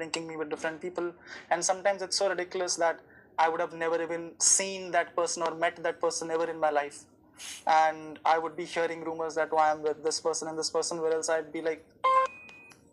linking me with different people, and sometimes it's so ridiculous that I would have never even seen that person or met that person ever in my life, and I would be hearing rumors that, why I'm with this person and this person, where else I'd be like,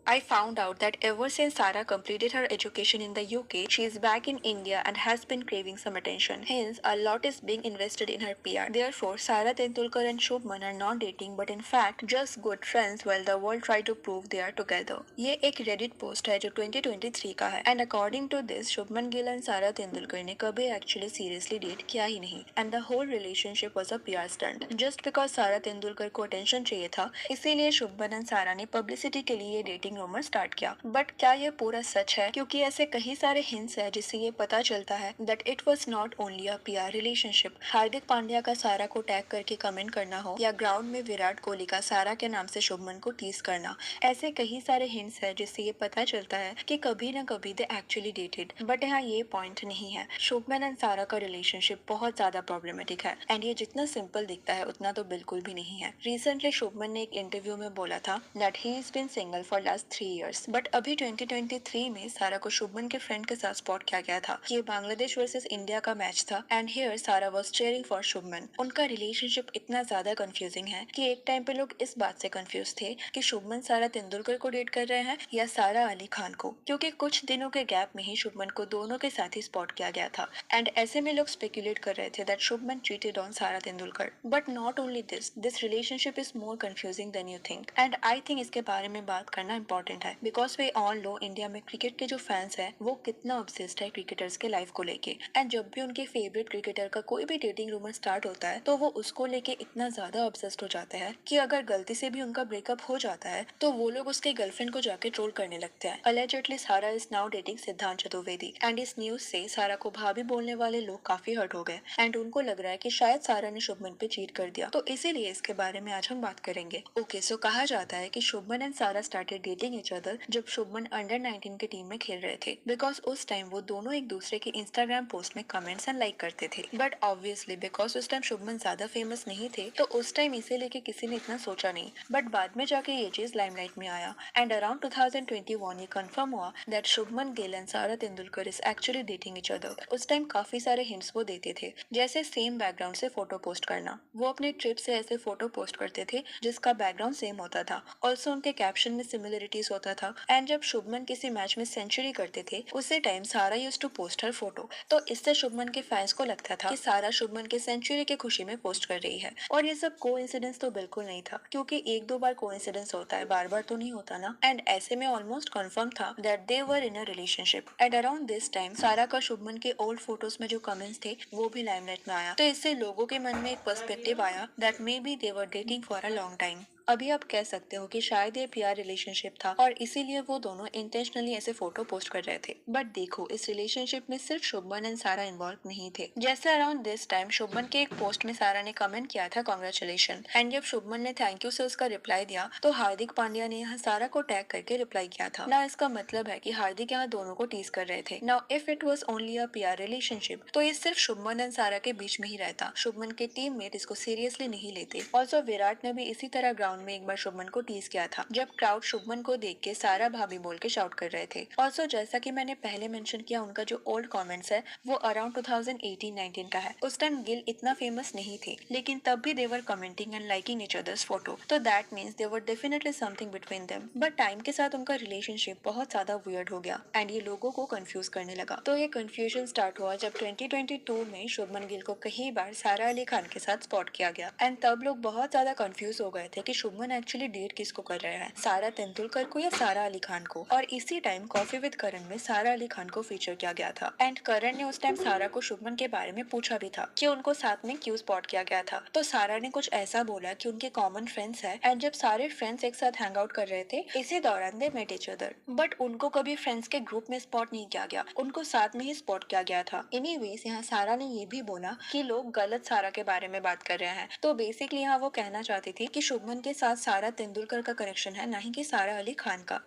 I found out that ever since Sarah completed her education in the UK, she is back in India and has been craving some attention. Hence, a lot is being invested in her PR. Therefore, Sarah Tendulkar and Shubman are not dating but in fact just good friends while the world try to prove they are together. ये एक Reddit post है जो 2023 का है, and according to this, Shubman Gill and Sarah Tendulkar ने कभी actually seriously date किया ही नहीं, and the whole relationship was a PR stunt. Just because Sarah Tendulkar को attention चाहिए था, इसीलिए Shubman and Sarah ने publicity के लिए dating रूमर स्टार्ट किया. बट क्या ये पूरा सच है? क्योंकि ऐसे कई सारे हिंट्स है जिससे ये पता चलता है that it was not only a PR relationship. Hardik Pandya का सारा को टैग करके कमेंट करना हो या ग्राउंड में विराट कोहली का सारा के नाम से शुभमन को टीज करना, ऐसे कई सारे हिंट्स है जिससे ये पता चलता है कि कभी न कभी दे एक्चुअली डेटेड. बट यहाँ ये पॉइंट नहीं है. शुभमन एंड सारा का रिलेशनशिप बहुत ज्यादा प्रॉब्लमेटिक है, एंड ये जितना सिंपल दिखता है उतना तो बिल्कुल भी नहीं है. रिसेंटली शुभमन ने एक इंटरव्यू में बोला था that he is been single for last 3 years. But अभी 2023 में सारा को शुभमन के फ्रेंड के साथ स्पॉट किया गया था. ये बांग्लादेश वर्सेस इंडिया का मैच था, एंड हियर सारा वाज चीयरिंग फॉर शुभमन. उनका रिलेशनशिप इतना ज्यादा कंफ्यूजिंग है कि एक टाइम पे लोग इस बात से कंफ्यूज थे कि शुभमन सारा तेंदुलकर को डेट कर रहे हैं या सारा अली खान को, क्योंकि कुछ दिनों के गैप में ही शुभमन को दोनों के साथ ही स्पॉट किया गया था. एंड ऐसे में लोग स्पेकुलेट कर रहे थे that Shubman cheated on Sara Tendulkar. But not only this relationship is more confusing than you think, and I think इसके बारे में बात करना इंपॉर्टेंट है because we all know India में क्रिकेट के जो फैंस हैं वो कितना ऑब्सेस्ड है क्रिकेटर्स के लाइफ को लेके. एंड जब भी उनके फेवरेट क्रिकेटर का कोई भी डेटिंग रूमर स्टार्ट होता है तो वो उसको लेके इतना ज्यादा ऑब्सेस्ड हो जाते हैं कि अगर गलती से भी उनका ब्रेकअप हो जाता है तो वो लोग उसके गर्लफ्रेंड को जाके ट्रोल करने लगते हैं. अलेजेडली सारा इज नाउ डेटिंग सिद्धांत चतुर्वेदी, एंड इस न्यूज से सारा को भाभी बोलने वाले लोग काफी हर्ट हो गए, एंड उनको लग रहा है कि शायद सारा ने शुभमन पे चीट कर दिया. तो इसीलिए इसके बारे में आज हम बात करेंगे. ओके, सो कहा जाता है कि शुभमन एंड सारा स्टार्टेड डेटिंग ईच अदर जब शुभमन अंडर 19 के टीम में खेल रहे थे, बिकॉज उस टाइम वो दोनों एक दूसरे के इंस्टाग्राम पोस्ट में कमेंट्स एंड लाइक करते थे. बट ऑब्वियसली बिकॉज उस टाइम शुभमन ज्यादा फेमस नहीं थे तो उस टाइम इसे लेके किसी ने इतना सोचा नहीं. बट बाद में जाके ये चीज लाइमलाइट में आया, एंड अराउंड 2021 ये कंफर्म हुआ दैट शुभमन गिल एंड सारा Tendulkar is actually dating each other. उस टाइम काफी सारे हिंट्स वो देते थे, जैसे सेम बैकग्राउंड से फोटो पोस्ट करना. वो अपने ट्रिप से ऐसे फोटो पोस्ट करते थे जिसका बैकग्राउंड सेम होता था. ऑल्सो उनके कैप्शन में सिमिलरिटीज होता था, एंड जब शुभमन किसी मैच में सेंचुरी करते थे उसी time Sara used to post her photo. तो इससे शुभमन के फैंस को लगता था कि सारा शुभमन के सेंचुरी के खुशी में पोस्ट कर रही है. और ये सब कोइंसिडेंस तो बिल्कुल नहीं था, क्योंकि एक दो बार कोइंसिडेंस होता है, बार बार तो नहीं होता ना. एंड ऐसे में ऑलमोस्ट कंफर्म था that they were in a relationship. And around this time सारा का शुभमन के ओल्ड फोटोज में जो कमेंट्स थे वो भी लाइमलाइट में आया. तो इससे लोगों के मन में एक पर्सपेक्टिव आया that may be they were dating for a long time. अभी आप कह सकते हो कि शायद ये पीआर रिलेशनशिप था और इसीलिए वो दोनों इंटेंशनली ऐसे फोटो पोस्ट कर रहे थे. बट देखो, इस रिलेशनशिप में सिर्फ शुभमन एंड सारा इन्वॉल्व नहीं थे. जैसे अराउंड दिस टाइम शुभमन के एक पोस्ट में सारा ने कमेंट किया था कॉन्ग्रेचुलेशन, एंड जब शुभमन ने थैंक यू से उसका रिप्लाई दिया तो हार्दिक पांड्या ने यहाँ सारा को टैग करके रिप्लाई किया था. ना इसका मतलब है कि हार्दिक यहाँ दोनों को टीज कर रहे थे. Now if it was only a PR relationship तो ये सिर्फ शुभमन एंड सारा के बीच में ही रहता. शुभमन के टीममेट इसको सीरियसली नहीं लेते. ऑल्सो विराट ने भी इसी तरह ग्राउंड में एक बार शुभमन को टीज किया था जब क्राउड शुभमन को देख के सारा भाभी बोल के शाउट कर रहे थे. ऑल्सो जैसा कि मैंने पहले मेंशन किया, उनका जो ओल्ड कमेंट्स है वो अराउंड 2018-19 का है. उस टाइम गिल इतना फेमस नहीं थे, लेकिन तब भी they were commenting and liking each others photo, तो that means they were definitely something between them. But time के साथ उनका रिलेशनशिप बहुत ज्यादा वियर्ड हो गया एंड ये लोगों को कंफ्यूज करने लगा. तो ये कंफ्यूजन स्टार्ट हुआ जब 2022 में शुभमन गिल को कई बार सारा अली खान के साथ स्पॉट किया गया, एंड तब लोग बहुत ज्यादा कंफ्यूज हो गए थे कि शुभमन एक्चुअली डेट किसको कर रहे हैं, सारा तेंदुलकर को या सारा अली खान को. और इसी टाइम कॉफी विद करण में सारा अली खान को फीचर किया गया था, एंड करण ने उस टाइम सारा को शुभमन के बारे में पूछा भी था कि उनको साथ में क्यों स्पॉट किया गया था. तो सारा ने कुछ ऐसा बोला कि उनके कॉमन फ्रेंड्स है, एंड जब सारे फ्रेंड्स एक साथ हैंग आउट कर रहे थे इसी दौरान they met each other. But उनको कभी फ्रेंड्स के ग्रुप में स्पॉट नहीं किया गया, उनको साथ में ही स्पॉट किया गया था. एनीवेज यहाँ सारा ने ये भी बोला कि लोग गलत सारा के बारे में बात कर रहे हैं. तो बेसिकली यहाँ वो कहना चाहती थी कि शुभमन के साथ सारा तेंदुलकर का कनेक्शन है, ना ही कि सारा अली खान का.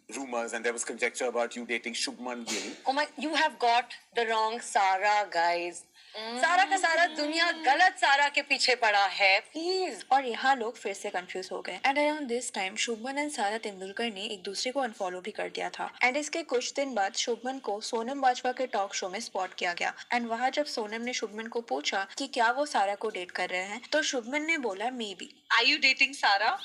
Rumors and there was conjecture about you dating Shubman Gill. Oh my, you have got the wrong Sarah, guys. सारा का सारा दुनिया गलत सारा के पीछे पड़ा है, प्लीज। और यहाँ लोग फिर से कंफ्यूज हो गए। And around this time Shubman and सारा तेंदुलकर ने एक दूसरे को अनफॉलो भी कर दिया था। एंड इसके कुछ दिन बाद शुभमन को सोनम बाजवा के टॉक शो में स्पॉट किया गया। एंड वहाँ जब सोनम ने शुभमन को पूछा कि क्या वो सारा को डेट कर रहे हैं, तो शुभमन ने बोला maybe. Are you dating Sara?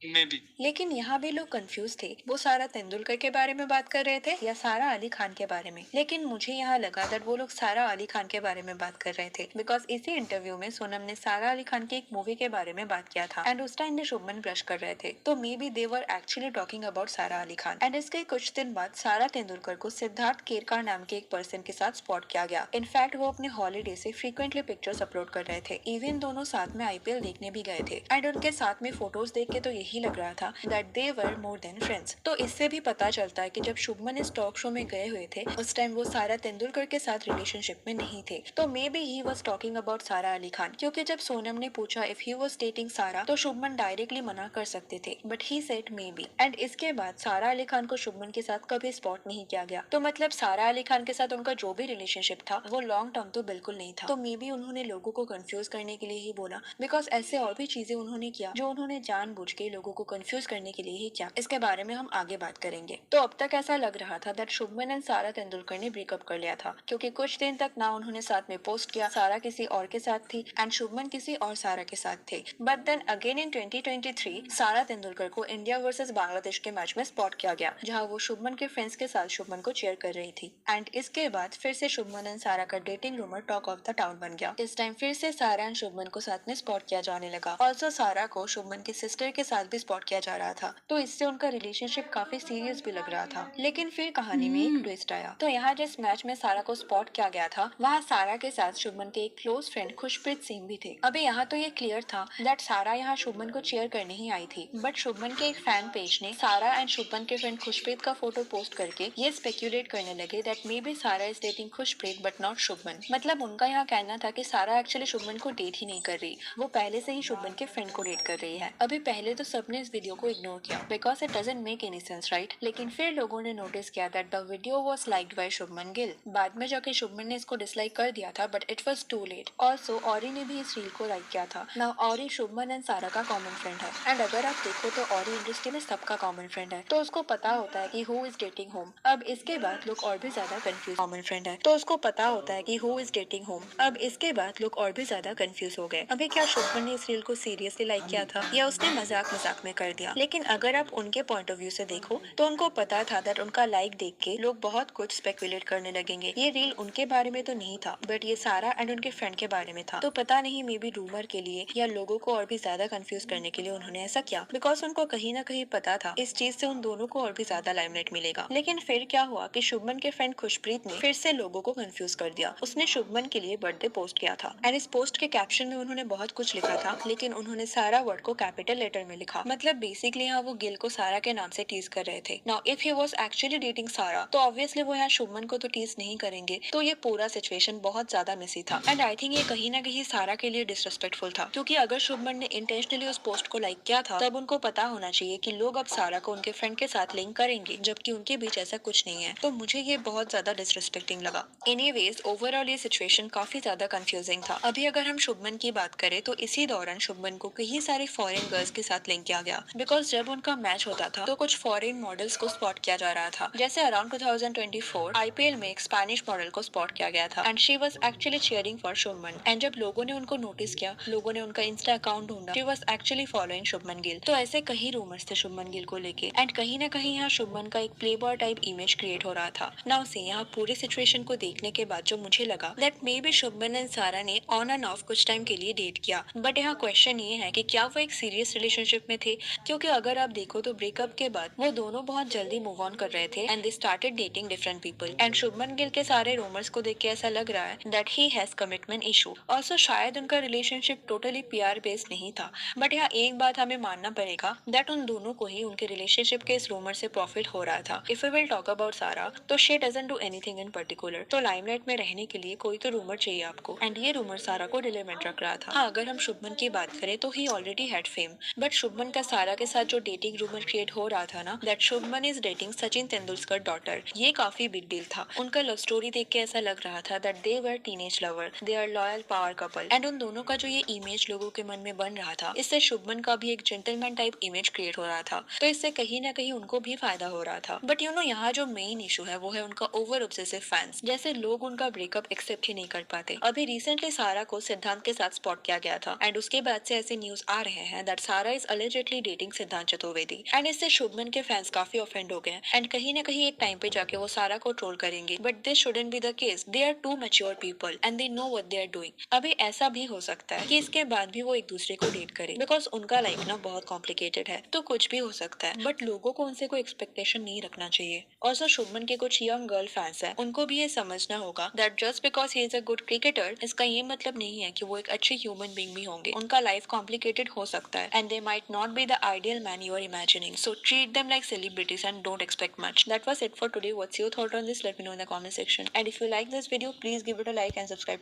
Maybe. लेकिन यहाँ भी लोग कंफ्यूज थे, वो सारा तेंदुलकर के बारे में बात कर रहे थे या सारा अली खान के बारे में। लेकिन मुझे यहाँ लगा दैट वो लोग सारा अली खान के बारे में बात कर रहे थे, बिकॉज इसी इंटरव्यू में सोनम ने सारा अली खान की एक मूवी के बारे में बात किया था। एंड उस टाइम में शुभमन ब्लश कर रहे थे, तो may be they were actually talking about सारा अली खान। एंड इसके कुछ दिन बाद सारा तेंदुलकर को सिद्धार्थ केरकार नाम के एक पर्सन के साथ स्पॉट किया गया। इनफैक्ट वो अपने हॉलीडे से फ्रीक्वेंटली पिक्चर्स अपलोड कर रहे थे। इवन दोनों साथ में IPL देखने भी गए थे। एंड उनके साथ में फोटोज देख के तो यही लग रहा था that they were more than friends। तो इससे भी पता चलता है कि जब शुभमन इस टॉक शो में गए हुए थे उस टाइम वो सारा तेंदुलकर के साथ रिलेशनशिप में नहीं थे। तो may be he was talking about सारा अली खान, क्योंकि जब सोनम ने पूछा इफ ही वॉज डेटिंग सारा तो शुभमन डायरेक्टली मना कर सकते थे, but he said may be. And इसके बाद सारा अली खान को शुभमन के साथ कभी स्पॉट नहीं किया गया। तो मतलब सारा अली खान के साथ उनका जो भी रिलेशनशिप था वो लॉन्ग टर्म तो बिल्कुल नहीं था। तो मे बी उन्होंने लोगों को कंफ्यूज करने के लिए ही बोला, बिकॉज ऐसे और भी चीजें उन्होंने किया जो उन्होंने जानबूझ के लोगों को कंफ्यूज करने के लिए ही किया। इसके बारे में हम आगे बात करेंगे। तो अब तक ऐसा लग रहा था दैट शुभमन एंड सारा तेंदुलकर ने ब्रेकअप कर लिया था, क्योंकि कुछ दिन तक ना उन्होंने साथ में पोस्ट किया, सारा किसी और के साथ थी एंड शुभमन किसी और सारा के साथ थे। बट देन अगेन इन 2023 सारा तेंदुलकर को इंडिया वर्सेस बांग्लादेश के मैच में स्पॉट किया गया, जहां वो शुभमन के फ्रेंड्स के साथ शुभमन को चीयर कर रही थी। एंड इसके बाद फिर से शुभमन एंड सारा का dating rumour talk of the town बन गया। इस टाइम फिर से सारा एंड शुभमन को साथ में स्पॉट किया जाने लगा। ऑल्सो सारा को शुभमन की सिस्टर के साथ भी स्पॉट किया जा रहा था, तो इससे उनका रिलेशनशिप काफी सीरियस भी लग रहा था। लेकिन फिर कहानी में एक ट्विस्ट आया। तो यहाँ जिस मैच में सारा को स्पॉट किया गया था वहाँ सारा के साथ शुभमन के एक क्लोज फ्रेंड खुशप्रीत सिंह भी थे। अभी यहाँ तो ये क्लियर था दैट सारा यहाँ शुभमन को चीयर करने ही आई थी, बट शुभमन के एक फैन पेज ने सारा एंड शुभमन के फ्रेंड खुशप्रीत का फोटो पोस्ट करके ये स्पेक्यूलेट करने लगे दैट मे बी सारा is dating Khushpreet but not Shubman. मतलब उनका यहाँ कहना था कि सारा एक्चुअली शुभमन को डेट ही नहीं कर रही, वो पहले से ही शुभमन के फ्रेंड को डेट कर रही है। अभी पहले तो सबने इस वीडियो को इग्नोर किया because it doesn't make any sense, right? लेकिन फिर लोगों ने नोटिस किया that the video was liked by Shubman Gill. बाद में जाके शुभमन ने इसको डिसलाइक कर दिया था, but it was too late. Also Orry ने भी इस रील को लाइक किया था। नाउ औरी शुभमन एंड सारा का कॉमन फ्रेंड है, एंड अगर आप देखो तो औरी इंडस्ट्री में सबका कॉमन फ्रेंड है, तो उसको पता होता है कि हु इज डेटिंग होम। अब इसके बाद लोग और भी ज्यादा कंफ्यूज, कॉमन फ्रेंड है तो उसको पता होता है कि हु इज डेटिंग होम। अब इसके बाद लोग और भी ज्यादा कंफ्यूज हो गए। अभी क्या शुभमन ने इस रील को सीरियसली लाइक किया था या उसने मजाक मजाक में कर दिया? लेकिन अगर आप उनके पॉइंट ऑफ व्यू से देखो तो उनको पता था दैट उनका लाइक देख के लोग बहुत कुछ स्पेकुलेट करने लगेंगे। ये रील उनके बारे में तो नहीं था, बट ये सारा एंड उनके फ्रेंड के बारे में था। तो पता नहीं मे बी रूमर के लिए या लोगों को और भी ज्यादा कंफ्यूज करने के लिए उन्होंने ऐसा किया, बिकॉज उनको कहीं ना कहीं पता था इस चीज से उन दोनों को और भी ज्यादा लाइमलाइट मिलेगा। लेकिन फिर क्या हुआ कि शुभमन के फ्रेंड खुशप्रीत ने फिर से लोगों को कंफ्यूज कर दिया। उसने शुभमन के लिए बर्थडे पोस्ट किया था एंड इस पोस्ट के कैप्शन में उन्होंने बहुत कुछ लिखा था, लेकिन उन्होंने सारा वर्ड को कैपिटल लेटर में लिखा। मतलब बेसिकली यहाँ वो गिल को सारा के नाम से टीज कर रहे थे। Now if he was actually dating सारा तो ऑब्वियसली वो यहाँ शुभमन को तो टीज नहीं करेंगे, तो ये पूरा सिचुएशन बहुत ज्यादा मेसी था। एंड आई थिंक ये कहीं ना कहीं सारा के लिए डिसरिस्पेक्टफुल था, क्योंकि अगर शुभमन ने इंटेंशनली उस पोस्ट को लाइक किया था तब उनको पता होना चाहिए कि लोग अब सारा को उनके फ्रेंड के साथ लिंक करेंगे, जबकि उनके बीच ऐसा कुछ नहीं है। तो मुझे ये बहुत ज्यादा डिसरिस्पेक्टिंग लगा। एनीवेज ओवरऑल ये सिचुएशन काफी ज्यादा कंफ्यूजिंग था। अभी अगर हम शुभमन की बात करें तो इसी दौरान शुभमन को कई सारे फॉरेन गर्ल्स के साथ लिंक किया गया, बिकॉज जब उनका मैच होता था तो कुछ फॉरेन मॉडल्स को स्पॉट किया जा रहा था। जैसे अराउंड 2024 IPL में एक स्पेनिश मॉडल को स्पॉट किया गया था and she was actually cheering for Shubman. And जब लोगों ने उनको नोटिस किया, लोगों ने उनका इंस्टा अकाउंट ढूंढा, she was actually following Shubman Gill. तो ऐसे कई रूमर्स थे शुभमन गिल को लेके एंड कहीं ना कहीं यहाँ शुभमन का एक play boy type image create हो रहा था। नाउ से यहाँ पूरी सिचुएशन को देखने के बाद जो मुझे लगा that may be Shubman and सारा ने ऑन एंड ऑफ कुछ टाइम के लिए डेट किया, बट यहाँ क्वेश्चन ये है कि क्या वो एक सीरियस रिलेशनशिप में थे? क्योंकि अगर आप देखो तो ब्रेकअप के बाद वो दोनों बहुत जल्दी मूव ऑन कर रहे थे and they started dating different people. And Shubman Gill के सारे रूमर्स को देख के ऐसा लग रहा है that he has commitment issue. Also शायद उनका रिलेशनशिप टोटली PR बेस्ड नहीं था, बट यहाँ एक बात हमें मानना पड़ेगा दैट उन दोनों को ही उनके रिलेशनशिप के इस रूमर से प्रॉफिट हो रहा था। If we will talk about Sara तो she doesn't do anything in particular, तो लाइमलाइट में रहने के लिए कोई तो रूमर चाहिए आपको, एंड ये रूमर सारा को रिलेवेंट रख रहा था। हाँ, अगर हम शुभमन की बात करें तो he already had fame, but Shubman Shubman का सारा के साथ जो डेटिंग रूमर क्रिएट हो रहा था ना, that Shubman is dating Sachin Tendulkar daughter, ये काफी बिग डील था। उनका लव स्टोरी देख के ऐसा लग रहा था that they were teenage lover, they are loyal power couple, and उन दोनों का जो ये इमेज लोगों के मन में बन रहा था, इससे शुभमन का भी एक जेंटलमैन टाइप इमेज क्रिएट हो रहा था, तो इससे कहीं ना कहीं उनको भी फायदा हो रहा था। बट यू नो यहाँ जो मेन इशू है वो है उनका ओवर ऑब्सेसिव फैंस, जैसे लोग उनका ब्रेकअप एक्सेप्ट ही नहीं कर पाते। अभी रिसेंटली सारा को सिद्धांत के साथ स्पॉट किया गया था, एंड उसके बाद से ऐसे न्यूज आ रहे हैं दैट सारा इज अलिजेडली डेटिंग सिद्धांत चतुर्वेदी, एंड इससे शुभमन के फैंस काफी ऑफेंड हो गए, एंड कहीं ना कहीं एक टाइम पे जाके वो सारा को ट्रोल करेंगे। But this shouldn't be the case, they are too mature people and they know what they are doing. अभी ऐसा भी हो सकता है कि इसके बाद भी वो एक दूसरे को डेट करें, बिकॉज उनका लाइफ ना बहुत कॉम्प्लिकेटेड है, तो कुछ भी हो सकता है। बट लोगों को उनसे कोई एक्सपेक्टेशन नहीं रखना चाहिए। ऑल्सो शुभमन के कुछ यंग गर्ल फैंस हैं, उनको भी ये समझना होगा that just because he is a good cricketer, इसका ये मतलब नहीं है कि वो एक अच्छे ह्यूमन बीइंग भी होंगे। उनका लाइफ कॉम्प्लिकेटेड हो सकता है, and they might not be the ideal man you are imagining. So treat them like celebrities and don't expect much. That was it for today. What's your thought on this? Let me know in the comment section. And if you like this video, please give it a like and subscribe.